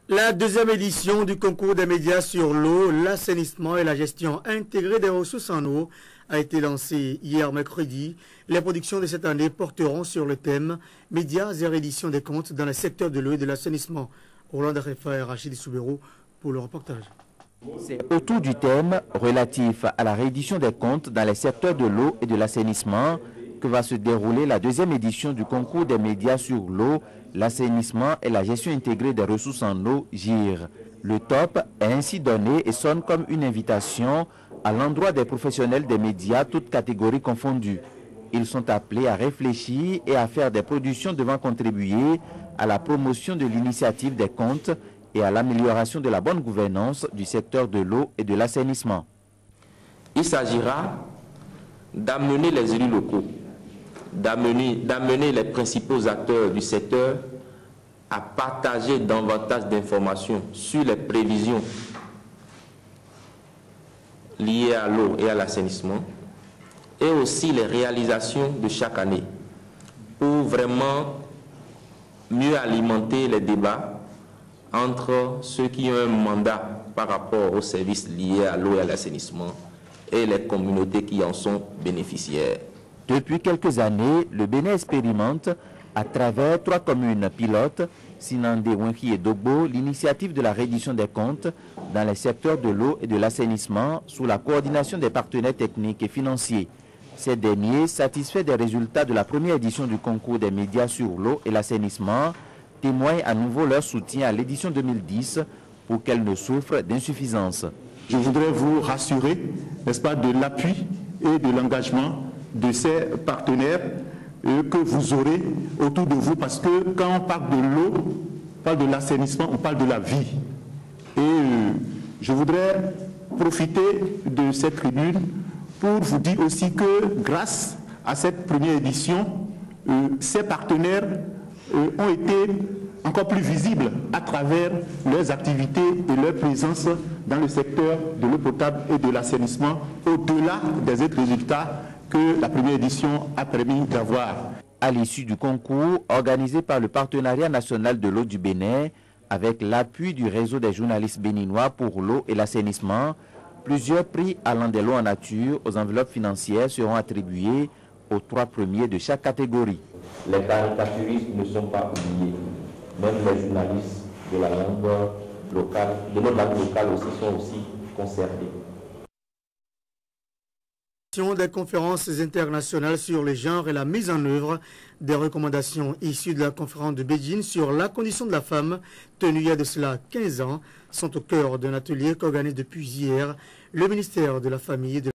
La deuxième édition du concours des médias sur l'eau, l'assainissement et la gestion intégrée des ressources en eau a été lancée hier mercredi. Les productions de cette année porteront sur le thème « Médias et reddition des comptes dans le secteur de l'eau et de l'assainissement ». Roland Refa et Rachid Soubero pour le reportage. C'est autour du thème relatif à la reddition des comptes dans les secteurs de l'eau et de l'assainissement que va se dérouler la deuxième édition du concours des médias sur l'eau, l'assainissement et la gestion intégrée des ressources en eau, GIR. Le top est ainsi donné et sonne comme une invitation à l'endroit des professionnels des médias, toutes catégories confondues. Ils sont appelés à réfléchir et à faire des productions devant contribuer à la promotion de l'initiative des comptes et à l'amélioration de la bonne gouvernance du secteur de l'eau et de l'assainissement. Il s'agira d'amener les élus locaux, d'amener les principaux acteurs du secteur à partager davantage d'informations sur les prévisions liées à l'eau et à l'assainissement et aussi les réalisations de chaque année pour vraiment mieux alimenter les débats entre ceux qui ont un mandat par rapport aux services liés à l'eau et à l'assainissement et les communautés qui en sont bénéficiaires. Depuis quelques années, le Bénin expérimente à travers 3 communes pilotes, Sinandé, Wenki et Dogbo, l'initiative de la reddition des comptes dans les secteurs de l'eau et de l'assainissement sous la coordination des partenaires techniques et financiers. Ces derniers, satisfaits des résultats de la première édition du concours des médias sur l'eau et l'assainissement, témoignent à nouveau leur soutien à l'édition 2010 pour qu'elle ne souffre d'insuffisance. Je voudrais vous rassurer, n'est-ce pas, de l'appui et de l'engagement de ces partenaires que vous aurez autour de vous, parce que quand on parle de l'eau, on parle de l'assainissement, on parle de la vie. Et je voudrais profiter de cette tribune pour vous dire aussi que grâce à cette première édition, ces partenaires ont été encore plus visibles à travers leurs activités et leur présence dans le secteur de l'eau potable et de l'assainissement, au-delà des autres résultats que la première édition a permis d'avoir. À l'issue du concours organisé par le Partenariat national de l'eau du Bénin, avec l'appui du réseau des journalistes béninois pour l'eau et l'assainissement, plusieurs prix allant de l'eau en nature aux enveloppes financières seront attribués aux 3 premiers de chaque catégorie. Les caricaturistes ne sont pas oubliés. Même les journalistes de la langue locale, de notre langue locale aussi sont aussi concernés. Des conférences internationales sur les genres et la mise en œuvre des recommandations issues de la conférence de Beijing sur la condition de la femme, tenue il y a de cela 15 ans, sont au cœur d'un atelier qu'organise depuis hier le ministère de la Famille et de